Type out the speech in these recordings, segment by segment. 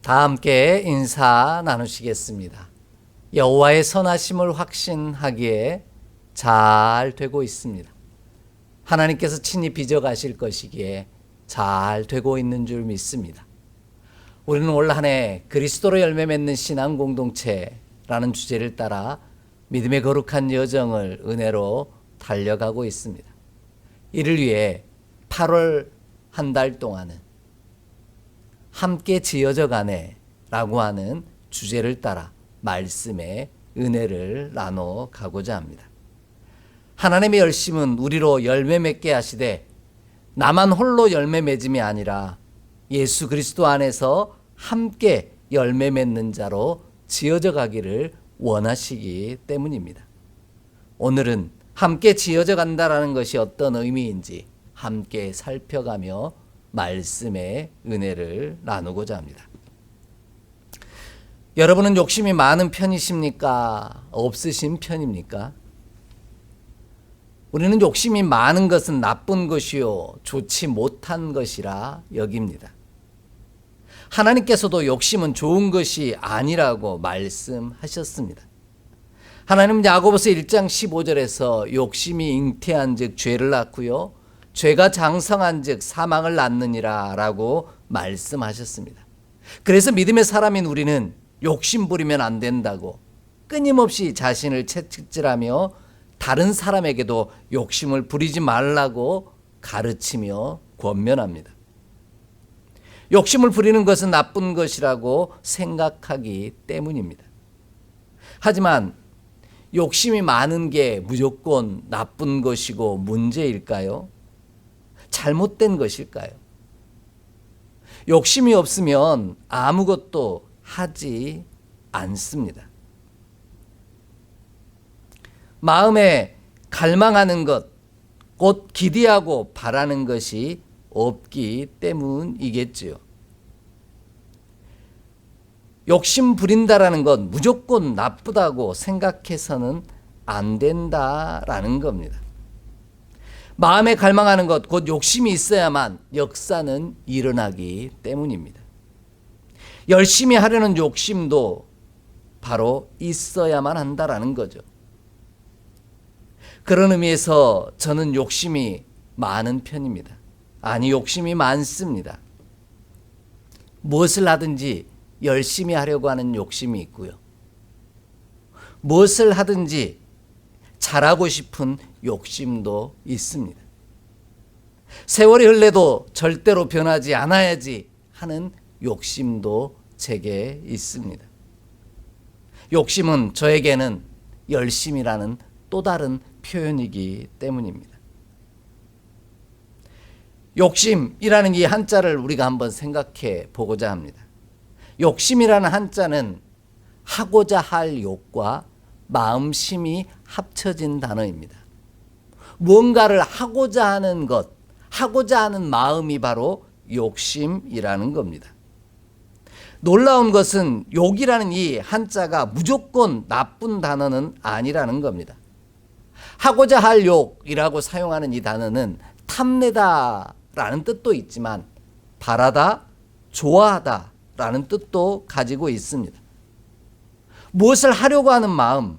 다 함께 인사 나누시겠습니다. 여호와의 선하심을 확신하기에 잘 되고 있습니다. 하나님께서 친히 빚어가실 것이기에 잘 되고 있는 줄 믿습니다. 우리는 올 한 해 그리스도로 열매 맺는 신앙 공동체라는 주제를 따라 믿음의 거룩한 여정을 은혜로 달려가고 있습니다. 이를 위해 8월 한 달 동안은 함께 지어져 가네라고 하는 주제를 따라 말씀의 은혜를 나눠 가고자 합니다. 하나님의 열심은 우리로 열매 맺게 하시되 나만 홀로 열매 맺음이 아니라 예수 그리스도 안에서 함께 열매 맺는 자로 지어져 가기를 원하시기 때문입니다. 오늘은 함께 지어져 간다라는 것이 어떤 의미인지 함께 살펴가며 말씀의 은혜를 나누고자 합니다. 여러분은 욕심이 많은 편이십니까? 없으신 편입니까? 우리는 욕심이 많은 것은 나쁜 것이요 좋지 못한 것이라 여깁니다. 하나님께서도 욕심은 좋은 것이 아니라고 말씀하셨습니다. 하나님은 야고보서 1장 15절에서 욕심이 잉태한 즉 죄를 낳고요 죄가 장성한 즉 사망을 낳느니라 라고 말씀하셨습니다. 그래서 믿음의 사람인 우리는 욕심 부리면 안 된다고 끊임없이 자신을 채찍질하며 다른 사람에게도 욕심을 부리지 말라고 가르치며 권면합니다. 욕심을 부리는 것은 나쁜 것이라고 생각하기 때문입니다. 하지만 욕심이 많은 게 무조건 나쁜 것이고 문제일까요? 잘못된 것일까요? 욕심이 없으면 아무것도 하지 않습니다. 마음에 갈망하는 것, 곧 기대하고 바라는 것이 없기 때문이겠지요. 욕심 부린다라는 건 무조건 나쁘다고 생각해서는 안 된다라는 겁니다. 마음에 갈망하는 것, 곧 욕심이 있어야만 역사는 일어나기 때문입니다. 열심히 하려는 욕심도 바로 있어야만 한다라는 거죠. 그런 의미에서 저는 욕심이 많은 편입니다. 아니, 욕심이 많습니다. 무엇을 하든지 열심히 하려고 하는 욕심이 있고요. 무엇을 하든지 잘하고 싶은 욕심도 있습니다. 세월이 흘러도 절대로 변하지 않아야지 하는 욕심도 제게 있습니다. 욕심은 저에게는 열심이라는 또 다른 표현이기 때문입니다. 욕심이라는 이 한자를 우리가 한번 생각해 보고자 합니다. 욕심이라는 한자는 하고자 할 욕과 마음심이 합쳐진 단어입니다. 무언가를 하고자 하는 것, 하고자 하는 마음이 바로 욕심이라는 겁니다. 놀라운 것은 욕이라는 이 한자가 무조건 나쁜 단어는 아니라는 겁니다. 하고자 할 욕이라고 사용하는 이 단어는 탐내다라는 뜻도 있지만 바라다, 좋아하다라는 뜻도 가지고 있습니다. 무엇을 하려고 하는 마음,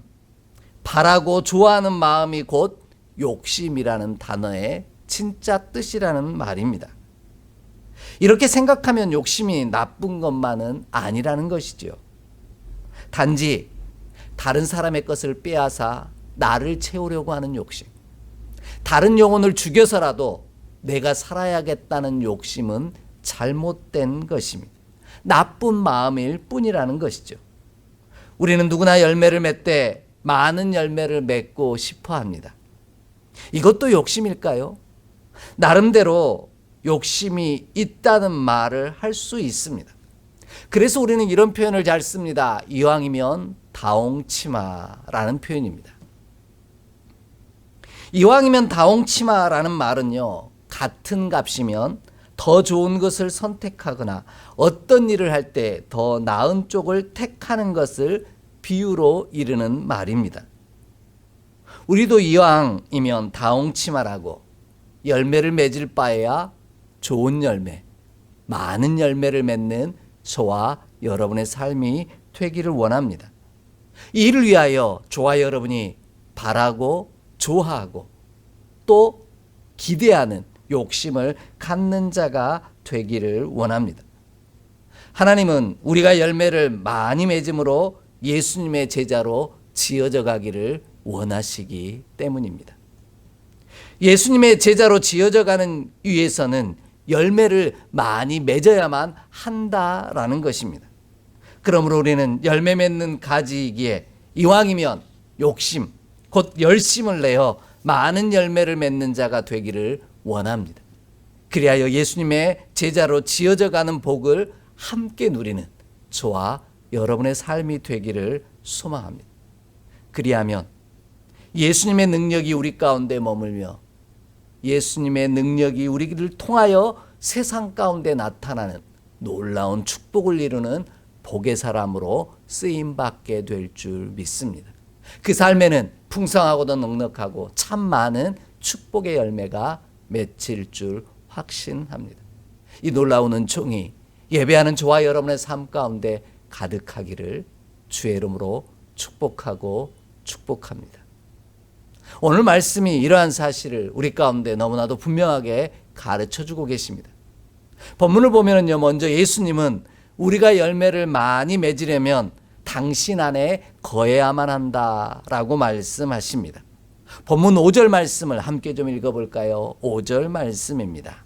바라고 좋아하는 마음이 곧 욕심이라는 단어의 진짜 뜻이라는 말입니다. 이렇게 생각하면 욕심이 나쁜 것만은 아니라는 것이죠. 단지 다른 사람의 것을 빼앗아 나를 채우려고 하는 욕심, 다른 영혼을 죽여서라도 내가 살아야겠다는 욕심은 잘못된 것입니다. 나쁜 마음일 뿐이라는 것이죠. 우리는 누구나 열매를 맺되 많은 열매를 맺고 싶어 합니다. 이것도 욕심일까요? 나름대로 욕심이 있다는 말을 할 수 있습니다. 그래서 우리는 이런 표현을 잘 씁니다. 이왕이면 다홍치마라는 표현입니다. 이왕이면 다홍치마라는 말은요, 같은 값이면 더 좋은 것을 선택하거나 어떤 일을 할 때 더 나은 쪽을 택하는 것을 비유로 이르는 말입니다. 우리도 이왕이면 다홍치마라고 열매를 맺을 바에야 좋은 열매, 많은 열매를 맺는 저와 여러분의 삶이 되기를 원합니다. 이를 위하여 저와 여러분이 바라고 좋아하고 또 기대하는 욕심을 갖는 자가 되기를 원합니다. 하나님은 우리가 열매를 많이 맺음으로 예수님의 제자로 지어져 가기를 원하시기 때문입니다. 예수님의 제자로 지어져 가는 위해서는 열매를 많이 맺어야만 한다라는 것입니다. 그러므로 우리는 열매 맺는 가지이기에 이왕이면 욕심, 곧 열심을 내어 많은 열매를 맺는 자가 되기를 원합니다. 그리하여 예수님의 제자로 지어져 가는 복을 함께 누리는 저와 여러분의 삶이 되기를 소망합니다. 그리하면 예수님의 능력이 우리 가운데 머물며 예수님의 능력이 우리를 통하여 세상 가운데 나타나는 놀라운 축복을 이루는 복의 사람으로 쓰임받게 될 줄 믿습니다. 그 삶에는 풍성하고도 넉넉하고 참 많은 축복의 열매가 맺힐 줄 확신합니다. 이 놀라운 은총이 예배하는 저와 여러분의 삶 가운데 가득하기를 주의 이름으로 축복하고 축복합니다. 오늘 말씀이 이러한 사실을 우리 가운데 너무나도 분명하게 가르쳐주고 계십니다. 본문을 보면요, 먼저 예수님은 우리가 열매를 많이 맺으려면 당신 안에 거해야만 한다라고 말씀하십니다. 본문 5절 말씀을 함께 좀 읽어볼까요? 5절 말씀입니다.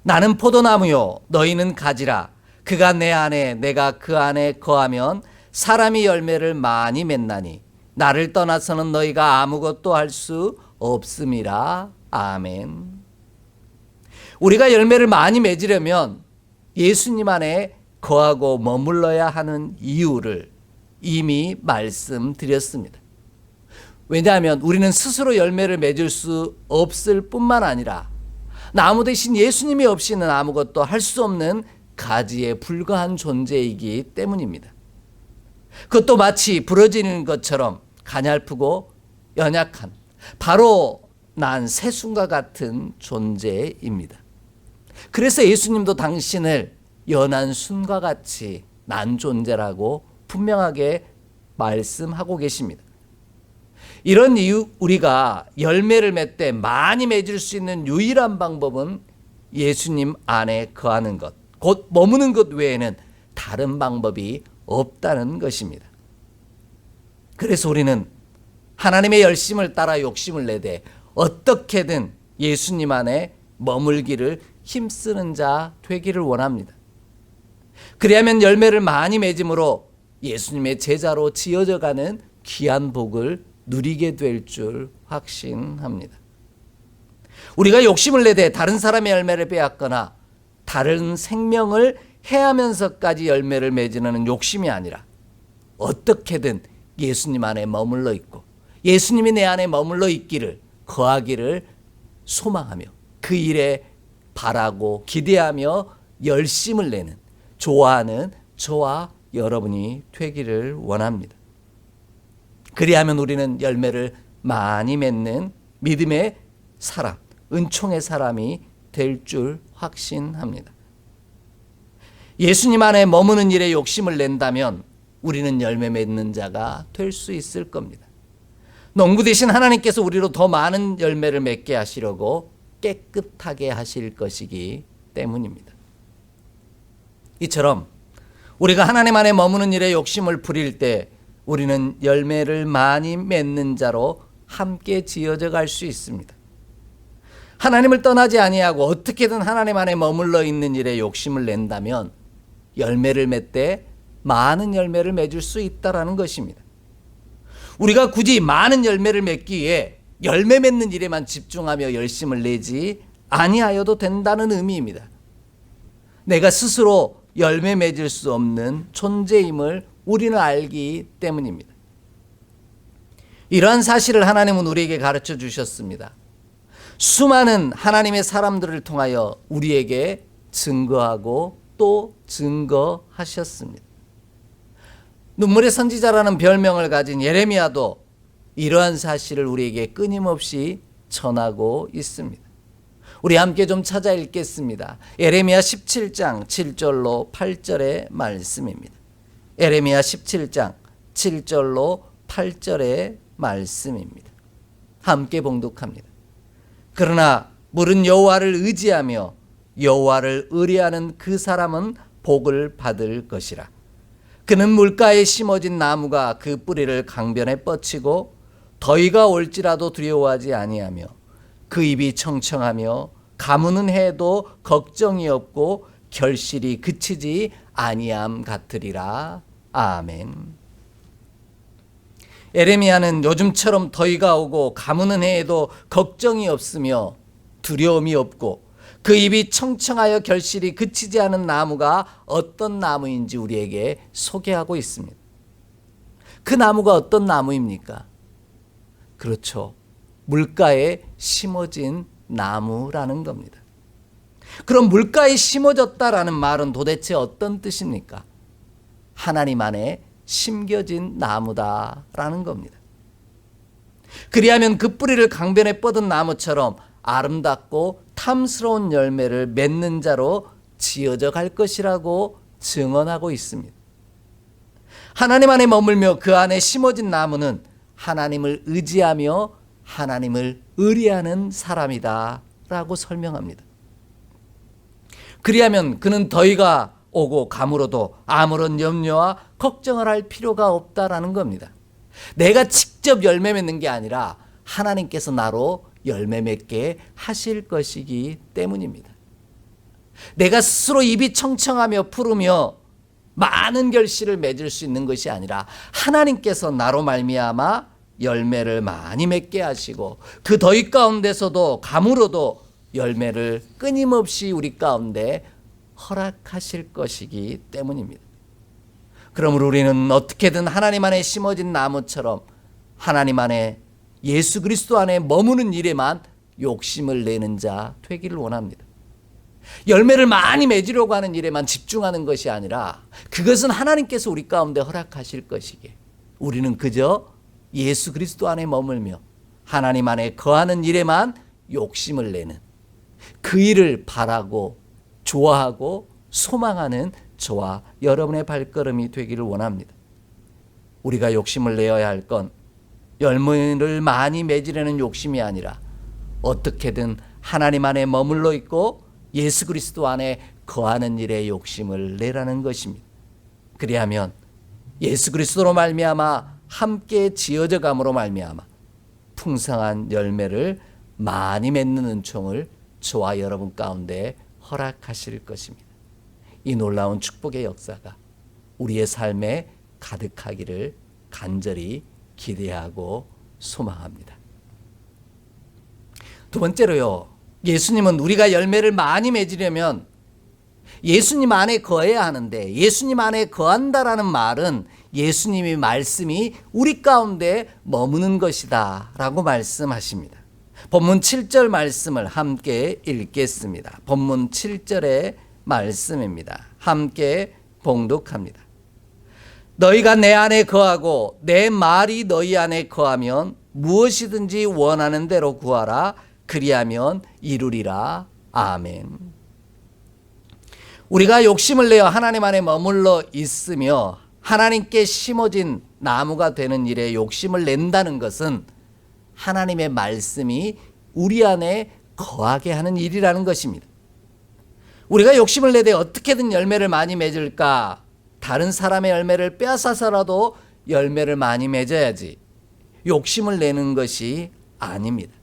나는 포도나무요 너희는 가지라. 그가 내 안에 내가 그 안에 거하면 사람이 열매를 많이 맺나니 나를 떠나서는 너희가 아무것도 할 수 없음이라. 아멘. 우리가 열매를 많이 맺으려면 예수님 안에 거하고 머물러야 하는 이유를 이미 말씀드렸습니다. 왜냐하면 우리는 스스로 열매를 맺을 수 없을 뿐만 아니라 나무 대신 예수님이 없이는 아무것도 할 수 없는 가지에 불과한 존재이기 때문입니다. 그것도 마치 부러지는 것처럼 가냘프고 연약한 바로 난 새순과 같은 존재입니다. 그래서 예수님도 당신을 연한 순과 같이 난 존재라고 분명하게 말씀하고 계십니다. 이런 이유 우리가 열매를 맺되 많이 맺을 수 있는 유일한 방법은 예수님 안에 거하는 것, 곧 머무는 것 외에는 다른 방법이 없다는 것입니다. 그래서 우리는 하나님의 열심을 따라 욕심을 내되 어떻게든 예수님 안에 머물기를 힘쓰는 자 되기를 원합니다. 그리하면 열매를 많이 맺음으로 예수님의 제자로 지어져 가는 귀한 복을 누리게 될 줄 확신합니다. 우리가 욕심을 내되 다른 사람의 열매를 빼앗거나 다른 생명을 해하면서까지 열매를 맺으려는 욕심이 아니라 어떻게든 예수님 안에 머물러 있고 예수님이 내 안에 머물러 있기를 거하기를 소망하며 그 일에 바라고 기대하며 열심을 내는 좋아하는 저와 여러분이 되기를 원합니다. 그리하면 우리는 열매를 많이 맺는 믿음의 사람, 은총의 사람이 될 줄 확신합니다. 예수님 안에 머무는 일에 욕심을 낸다면 우리는 열매 맺는 자가 될 수 있을 겁니다. 농부 대신 하나님께서 우리로 더 많은 열매를 맺게 하시려고 깨끗하게 하실 것이기 때문입니다. 이처럼 우리가 하나님 안에 머무는 일에 욕심을 부릴 때 우리는 열매를 많이 맺는 자로 함께 지어져 갈 수 있습니다. 하나님을 떠나지 아니하고 어떻게든 하나님 안에 머물러 있는 일에 욕심을 낸다면 열매를 맺되 많은 열매를 맺을 수 있다라는 것입니다. 우리가 굳이 많은 열매를 맺기 위해 열매 맺는 일에만 집중하며 열심을 내지 아니하여도 된다는 의미입니다. 내가 스스로 열매 맺을 수 없는 존재임을 우리는 알기 때문입니다. 이러한 사실을 하나님은 우리에게 가르쳐 주셨습니다. 수많은 하나님의 사람들을 통하여 우리에게 증거하고 또 증거하셨습니다. 눈물의 선지자라는 별명을 가진 예레미야도 이러한 사실을 우리에게 끊임없이 전하고 있습니다. 우리 함께 좀 찾아 읽겠습니다. 에레미야 17장 7절로 8절의 말씀입니다. 에레미야 17장 7절로 8절의 말씀입니다. 함께 봉독합니다. 그러나 물은 여호와를 의지하며 여호와를 의뢰하는 그 사람은 복을 받을 것이라. 그는 물가에 심어진 나무가 그 뿌리를 강변에 뻗치고 더위가 올지라도 두려워하지 아니하며 그 입이 청청하며 가무는 해도 걱정이 없고 결실이 그치지 아니함 같으리라. 아멘. 에레미야는 요즘처럼 더위가 오고 가무는 해에도 걱정이 없으며 두려움이 없고 그 입이 청청하여 결실이 그치지 않은 나무가 어떤 나무인지 우리에게 소개하고 있습니다. 그 나무가 어떤 나무입니까? 그렇죠. 물가에 심어진 나무라는 겁니다. 그럼 물가에 심어졌다라는 말은 도대체 어떤 뜻입니까? 하나님 안에 심겨진 나무다라는 겁니다. 그리하면 그 뿌리를 강변에 뻗은 나무처럼 아름답고 탐스러운 열매를 맺는 자로 지어져 갈 것이라고 증언하고 있습니다. 하나님 안에 머물며 그 안에 심어진 나무는 하나님을 의지하며 하나님을 의뢰하는 사람이다 라고 설명합니다. 그리하면 그는 더위가 오고 가물어도 아무런 염려와 걱정을 할 필요가 없다라는 겁니다. 내가 직접 열매 맺는 게 아니라 하나님께서 나로 열매 맺게 하실 것이기 때문입니다. 내가 스스로 입이 청청하며 푸르며 많은 결실을 맺을 수 있는 것이 아니라 하나님께서 나로 말미암아 열매를 많이 맺게 하시고 그 더위 가운데서도 가물어도 열매를 끊임없이 우리 가운데 허락하실 것이기 때문입니다. 그러므로 우리는 어떻게든 하나님 안에 심어진 나무처럼 하나님 안에 예수 그리스도 안에 머무는 일에만 욕심을 내는 자 되기를 원합니다. 열매를 많이 맺으려고 하는 일에만 집중하는 것이 아니라 그것은 하나님께서 우리 가운데 허락하실 것이기에 우리는 그저 예수 그리스도 안에 머물며 하나님 안에 거하는 일에만 욕심을 내는 그 일을 바라고 좋아하고 소망하는 저와 여러분의 발걸음이 되기를 원합니다. 우리가 욕심을 내어야 할 건 열매를 많이 맺으려는 욕심이 아니라 어떻게든 하나님 안에 머물러 있고 예수 그리스도 안에 거하는 일에 욕심을 내라는 것입니다. 그리하면 예수 그리스도로 말미암아 함께 지어져 감으로 말미암아 풍성한 열매를 많이 맺는 은총을 저와 여러분 가운데 허락하실 것입니다. 이 놀라운 축복의 역사가 우리의 삶에 가득하기를 간절히 기대하고 소망합니다. 두 번째로요, 예수님은 우리가 열매를 많이 맺으려면 예수님 안에 거해야 하는데 예수님 안에 거한다라는 말은 예수님의 말씀이 우리 가운데 머무는 것이다 라고 말씀하십니다. 본문 7절 말씀을 함께 읽겠습니다. 본문 7절의 말씀입니다. 함께 봉독합니다. 너희가 내 안에 거하고 내 말이 너희 안에 거하면 무엇이든지 원하는 대로 구하라. 그리하면 이루리라. 아멘. 우리가 욕심을 내어 하나님 안에 머물러 있으며 하나님께 심어진 나무가 되는 일에 욕심을 낸다는 것은 하나님의 말씀이 우리 안에 거하게 하는 일이라는 것입니다. 우리가 욕심을 내되 어떻게든 열매를 많이 맺을까? 다른 사람의 열매를 빼앗아서라도 열매를 많이 맺어야지. 욕심을 내는 것이 아닙니다.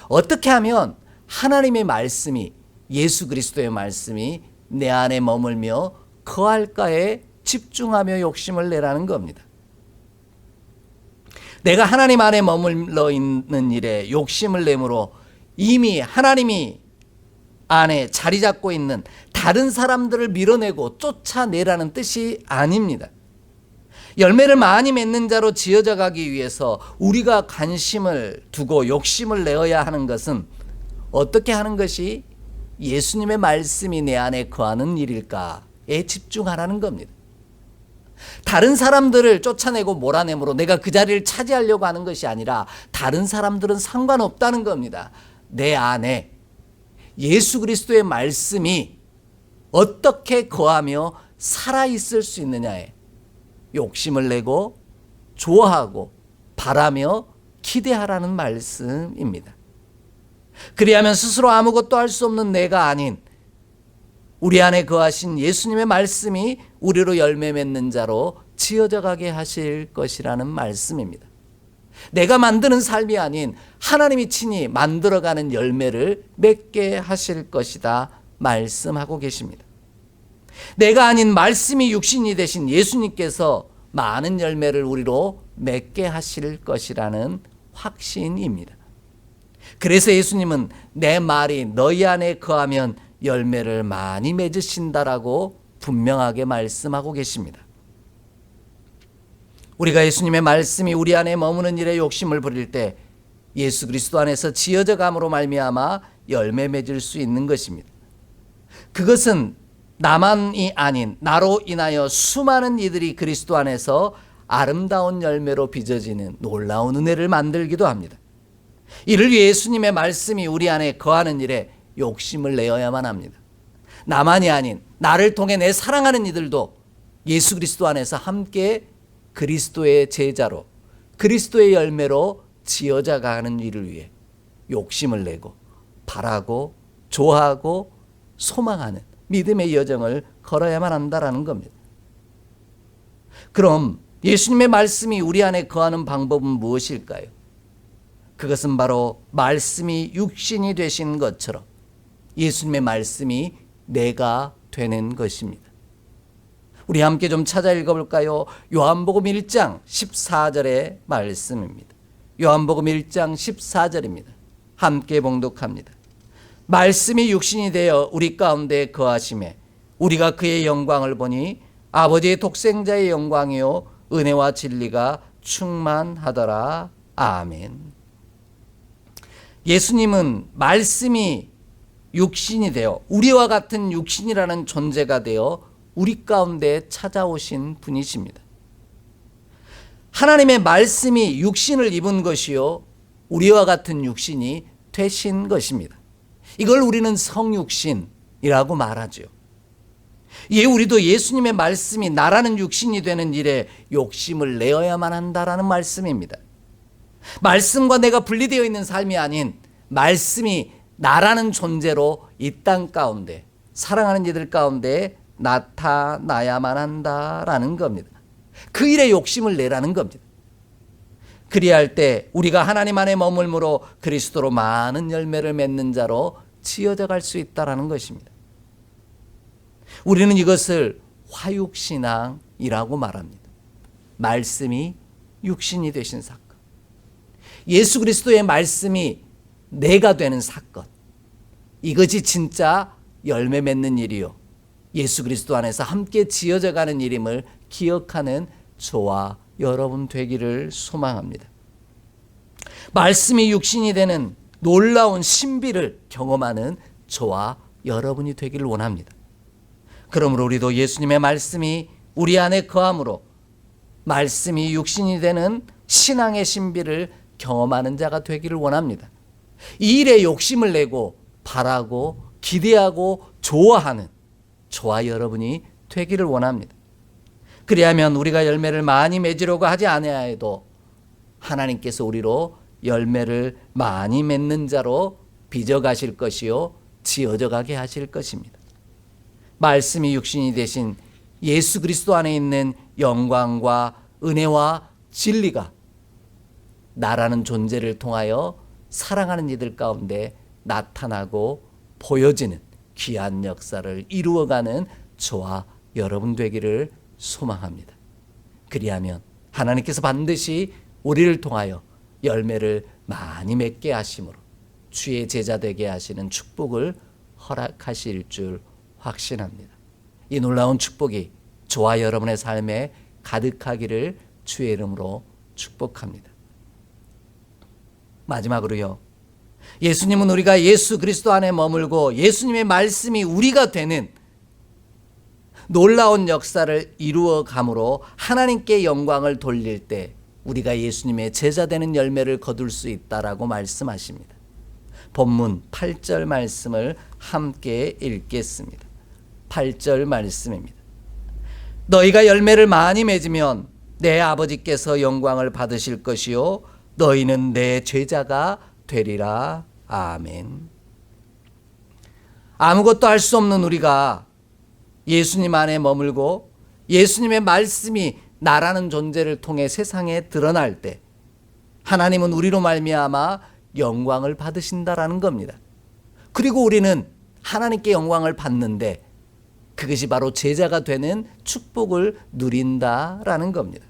어떻게 하면 하나님의 말씀이 예수 그리스도의 말씀이 내 안에 머물며 거할까에 집중하며 욕심을 내라는 겁니다. 내가 하나님 안에 머물러 있는 일에 욕심을 내므로 이미 하나님이 안에 자리 잡고 있는 다른 사람들을 밀어내고 쫓아내라는 뜻이 아닙니다. 열매를 많이 맺는 자로 지어져 가기 위해서 우리가 관심을 두고 욕심을 내어야 하는 것은 어떻게 하는 것이 예수님의 말씀이 내 안에 거하는 일일까에 집중하라는 겁니다. 다른 사람들을 쫓아내고 몰아내므로 내가 그 자리를 차지하려고 하는 것이 아니라 다른 사람들은 상관없다는 겁니다. 내 안에 예수 그리스도의 말씀이 어떻게 거하며 살아있을 수 있느냐에 욕심을 내고 좋아하고 바라며 기대하라는 말씀입니다. 그리하면 스스로 아무것도 할 수 없는 내가 아닌 우리 안에 거하신 예수님의 말씀이 우리로 열매 맺는 자로 지어져 가게 하실 것이라는 말씀입니다. 내가 만드는 삶이 아닌 하나님이 친히 만들어가는 열매를 맺게 하실 것이다 말씀하고 계십니다. 내가 아닌 말씀이 육신이 되신 예수님께서 많은 열매를 우리로 맺게 하실 것이라는 확신입니다. 그래서 예수님은 내 말이 너희 안에 거하면 열매를 많이 맺으신다라고 분명하게 말씀하고 계십니다. 우리가 예수님의 말씀이 우리 안에 머무는 일에 욕심을 부릴 때 예수 그리스도 안에서 지어져 감으로 말미암아 열매 맺을 수 있는 것입니다. 그것은 나만이 아닌 나로 인하여 수많은 이들이 그리스도 안에서 아름다운 열매로 빚어지는 놀라운 은혜를 만들기도 합니다. 이를 위해 예수님의 말씀이 우리 안에 거하는 일에 욕심을 내어야만 합니다. 나만이 아닌 나를 통해 내 사랑하는 이들도 예수 그리스도 안에서 함께 그리스도의 제자로 그리스도의 열매로 지어져 가는 일을 위해 욕심을 내고 바라고 좋아하고 소망하는 믿음의 여정을 걸어야만 한다라는 겁니다. 그럼 예수님의 말씀이 우리 안에 거하는 방법은 무엇일까요? 그것은 바로 말씀이 육신이 되신 것처럼 예수님의 말씀이 내가 되는 것입니다. 우리 함께 좀 찾아 읽어볼까요? 요한복음 1장 14절의 말씀입니다. 요한복음 1장 14절입니다. 함께 봉독합니다. 말씀이 육신이 되어 우리 가운데 거하심에 우리가 그의 영광을 보니 아버지의 독생자의 영광이요 은혜와 진리가 충만하더라. 아멘. 예수님은 말씀이 육신이 되어 우리와 같은 육신이라는 존재가 되어 우리 가운데 찾아오신 분이십니다. 하나님의 말씀이 육신을 입은 것이요 우리와 같은 육신이 되신 것입니다. 이걸 우리는 성육신이라고 말하죠. 이에 우리도 예수님의 말씀이 나라는 육신이 되는 일에 욕심을 내어야만 한다라는 말씀입니다. 말씀과 내가 분리되어 있는 삶이 아닌 말씀이 나라는 존재로 이 땅 가운데 사랑하는 이들 가운데 나타나야만 한다라는 겁니다. 그 일에 욕심을 내라는 겁니다. 그리할 때 우리가 하나님 안에 머물므로 그리스도로 많은 열매를 맺는 자로 지어져 갈 수 있다는 것입니다. 우리는 이것을 화육신앙이라고 말합니다. 말씀이 육신이 되신 사건. 예수 그리스도의 말씀이 내가 되는 사건. 이것이 진짜 열매 맺는 일이요 예수 그리스도 안에서 함께 지어져 가는 일임을 기억하는 저와 여러분 되기를 소망합니다. 말씀이 육신이 되는 놀라운 신비를 경험하는 저와 여러분이 되기를 원합니다. 그러므로 우리도 예수님의 말씀이 우리 안에 거함으로 말씀이 육신이 되는 신앙의 신비를 경험하는 자가 되기를 원합니다. 이 일에 욕심을 내고 바라고 기대하고 좋아하는 저와 여러분이 되기를 원합니다. 그리하면 우리가 열매를 많이 맺으려고 하지 아니하여도 하나님께서 우리로 열매를 많이 맺는 자로 빚어가실 것이요 지어져 가게 하실 것입니다. 말씀이 육신이 되신 예수 그리스도 안에 있는 영광과 은혜와 진리가 나라는 존재를 통하여 사랑하는 이들 가운데 나타나고 보여지는 귀한 역사를 이루어가는 저와 여러분 되기를 소망합니다. 그리하면 하나님께서 반드시 우리를 통하여 열매를 많이 맺게 하심으로 주의 제자 되게 하시는 축복을 허락하실 줄 확신합니다. 이 놀라운 축복이 저와 여러분의 삶에 가득하기를 주의 이름으로 축복합니다. 마지막으로요. 예수님은 우리가 예수 그리스도 안에 머물고 예수님의 말씀이 우리가 되는 놀라운 역사를 이루어 감으로 하나님께 영광을 돌릴 때 우리가 예수님의 제자 되는 열매를 거둘 수 있다라고 말씀하십니다. 본문 8절 말씀을 함께 읽겠습니다. 8절 말씀입니다. 너희가 열매를 많이 맺으면 내 아버지께서 영광을 받으실 것이요 너희는 내 제자가 되리라. 아멘. 아무것도 할 수 없는 우리가 예수님 안에 머물고 예수님의 말씀이 나라는 존재를 통해 세상에 드러날 때 하나님은 우리로 말미암아 영광을 받으신다라는 겁니다. 그리고 우리는 하나님께 영광을 받는데 그것이 바로 제자가 되는 축복을 누린다라는 겁니다.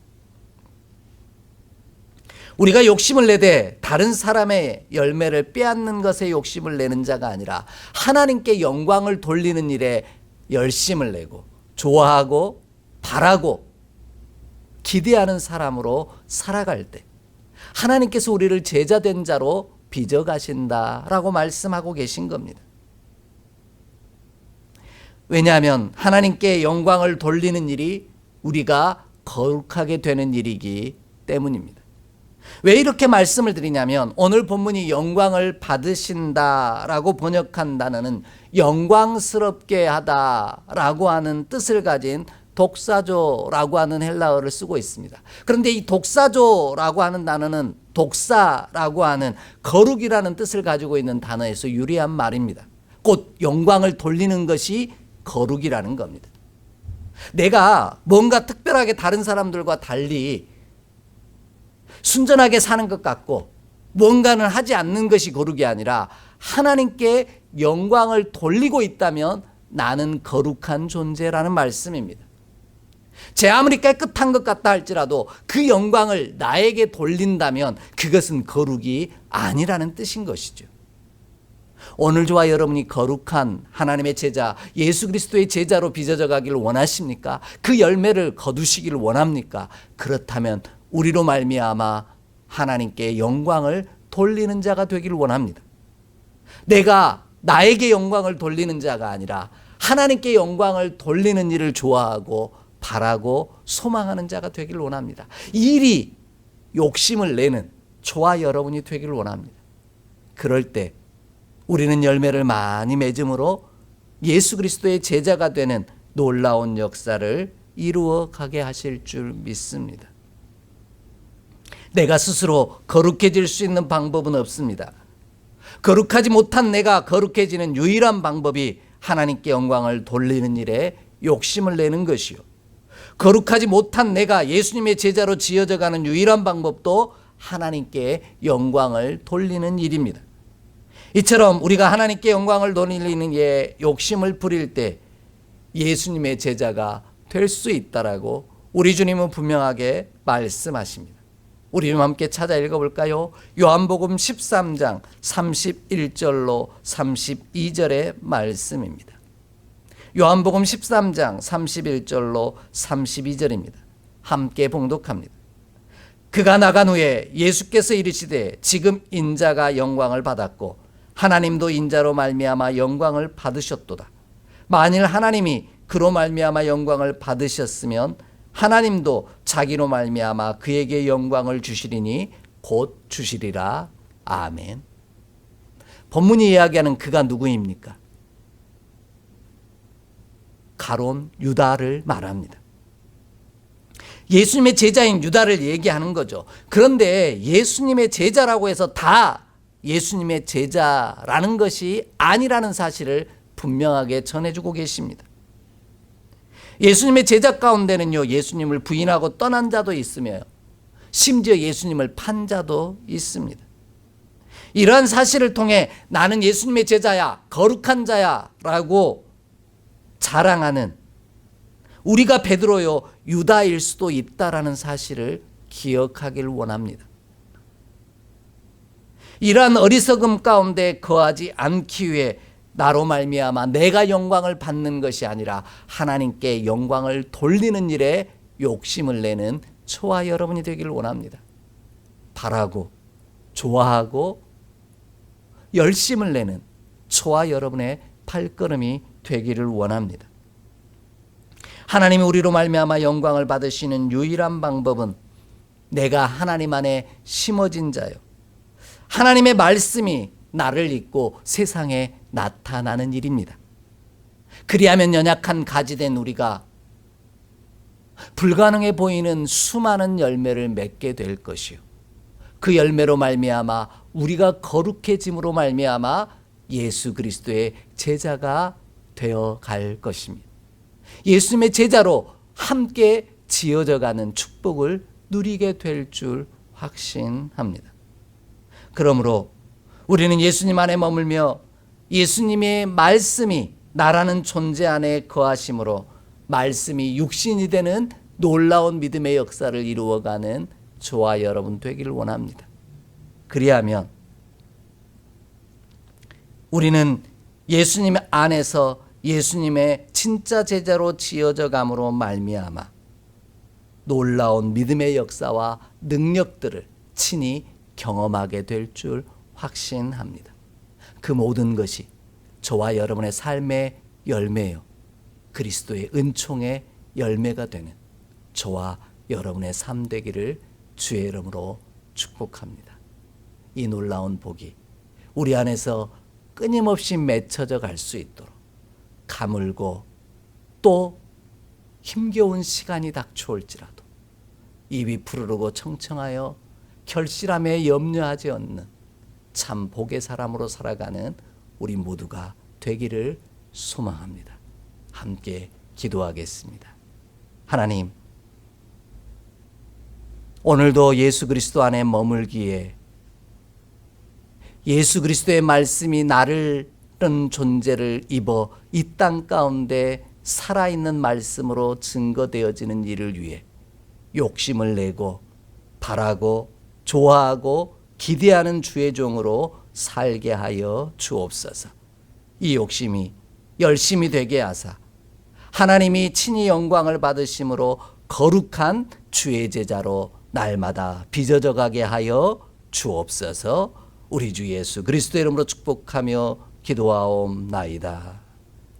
우리가 욕심을 내되 다른 사람의 열매를 빼앗는 것에 욕심을 내는 자가 아니라 하나님께 영광을 돌리는 일에 열심을 내고 좋아하고 바라고 기대하는 사람으로 살아갈 때 하나님께서 우리를 제자된 자로 빚어가신다라고 말씀하고 계신 겁니다. 왜냐하면 하나님께 영광을 돌리는 일이 우리가 거룩하게 되는 일이기 때문입니다. 왜 이렇게 말씀을 드리냐면 오늘 본문이 영광을 받으신다라고 번역한 단어는 영광스럽게 하다라고 하는 뜻을 가진 독사조라고 하는 헬라어를 쓰고 있습니다. 그런데 이 독사조라고 하는 단어는 독사라고 하는 거룩이라는 뜻을 가지고 있는 단어에서 유래한 말입니다. 곧 영광을 돌리는 것이 거룩이라는 겁니다. 내가 뭔가 특별하게 다른 사람들과 달리 순전하게 사는 것 같고 뭔가는 하지 않는 것이 거룩이 아니라 하나님께 영광을 돌리고 있다면 나는 거룩한 존재라는 말씀입니다. 제 아무리 깨끗한 것 같다 할지라도 그 영광을 나에게 돌린다면 그것은 거룩이 아니라는 뜻인 것이죠. 오늘 저와 여러분이 거룩한 하나님의 제자, 예수 그리스도의 제자로 빚어져 가기를 원하십니까? 그 열매를 거두시기를 원합니까? 그렇다면 우리로 말미암아 하나님께 영광을 돌리는 자가 되기를 원합니다. 내가 나에게 영광을 돌리는 자가 아니라 하나님께 영광을 돌리는 일을 좋아하고 바라고 소망하는 자가 되기를 원합니다. 이 일이 욕심을 내는 저와 여러분이 되기를 원합니다. 그럴 때 우리는 열매를 많이 맺음으로 예수 그리스도의 제자가 되는 놀라운 역사를 이루어 가게 하실 줄 믿습니다. 내가 스스로 거룩해질 수 있는 방법은 없습니다. 거룩하지 못한 내가 거룩해지는 유일한 방법이 하나님께 영광을 돌리는 일에 욕심을 내는 것이요. 거룩하지 못한 내가 예수님의 제자로 지어져 가는 유일한 방법도 하나님께 영광을 돌리는 일입니다. 이처럼 우리가 하나님께 영광을 돌리는 일에 욕심을 부릴 때 예수님의 제자가 될 수 있다라고 우리 주님은 분명하게 말씀하십니다. 우리 좀 함께 찾아 읽어볼까요? 요한복음 13장 31절로 32절의 말씀입니다. 요한복음 13장 31절로 32절입니다. 함께 봉독합니다. 그가 나간 후에 예수께서 이르시되 지금 인자가 영광을 받았고 하나님도 인자로 말미암아 영광을 받으셨도다. 만일 하나님이 그로 말미암아 영광을 받으셨으면 하나님도 자기로 말미암아 그에게 영광을 주시리니 곧 주시리라. 아멘. 본문이 이야기하는 그가 누구입니까? 가론 유다를 말합니다. 예수님의 제자인 유다를 얘기하는 거죠. 그런데 예수님의 제자라고 해서 다 예수님의 제자라는 것이 아니라는 사실을 분명하게 전해주고 계십니다. 예수님의 제자 가운데는요, 예수님을 부인하고 떠난 자도 있으며 심지어 예수님을 판 자도 있습니다. 이러한 사실을 통해 나는 예수님의 제자야, 거룩한 자야 라고 자랑하는 우리가 베드로요 유다일 수도 있다라는 사실을 기억하기를 원합니다. 이러한 어리석음 가운데 거하지 않기 위해 나로 말미암아 내가 영광을 받는 것이 아니라 하나님께 영광을 돌리는 일에 욕심을 내는 저와 여러분이 되기를 원합니다. 바라고 좋아하고 열심을 내는 저와 여러분의 발걸음이 되기를 원합니다. 하나님이 우리로 말미암아 영광을 받으시는 유일한 방법은 내가 하나님 안에 심어진 자요, 하나님의 말씀이 나를 잊고 세상에 나타나는 일입니다. 그리하면 연약한 가지된 우리가 불가능해 보이는 수많은 열매를 맺게 될 것이요, 그 열매로 말미암아 우리가 거룩해짐으로 말미암아 예수 그리스도의 제자가 되어 갈 것입니다. 예수님의 제자로 함께 지어져가는 축복을 누리게 될 줄 확신합니다. 그러므로 우리는 예수님 안에 머물며 예수님의 말씀이 나라는 존재 안에 거하심으로 말씀이 육신이 되는 놀라운 믿음의 역사를 이루어가는 저와 여러분 되기를 원합니다. 그리하면 우리는 예수님 안에서 예수님의 진짜 제자로 지어져 감으로 말미암아 놀라운 믿음의 역사와 능력들을 친히 경험하게 될 줄 확신합니다. 그 모든 것이 저와 여러분의 삶의 열매요, 그리스도의 은총의 열매가 되는 저와 여러분의 삶 되기를 주의 이름으로 축복합니다. 이 놀라운 복이 우리 안에서 끊임없이 맺혀져 갈 수 있도록 가물고 또 힘겨운 시간이 닥쳐올지라도 입이 푸르르고 청청하여 결실함에 염려하지 않는 참 복의 사람으로 살아가는 우리 모두가 되기를 소망합니다. 함께 기도하겠습니다. 하나님, 오늘도 예수 그리스도 안에 머물기에 예수 그리스도의 말씀이 나를 존재를 입어 이 땅 가운데 살아있는 말씀으로 증거되어지는 일을 위해 욕심을 내고 바라고 좋아하고 기대하는 주의 종으로 살게 하여 주옵소서. 이 욕심이 열심히 되게 하사 하나님이 친히 영광을 받으심으로 거룩한 주의 제자로 날마다 빚어져 가게 하여 주옵소서. 우리 주 예수 그리스도 이름으로 축복하며 기도하옵나이다.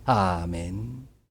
아멘.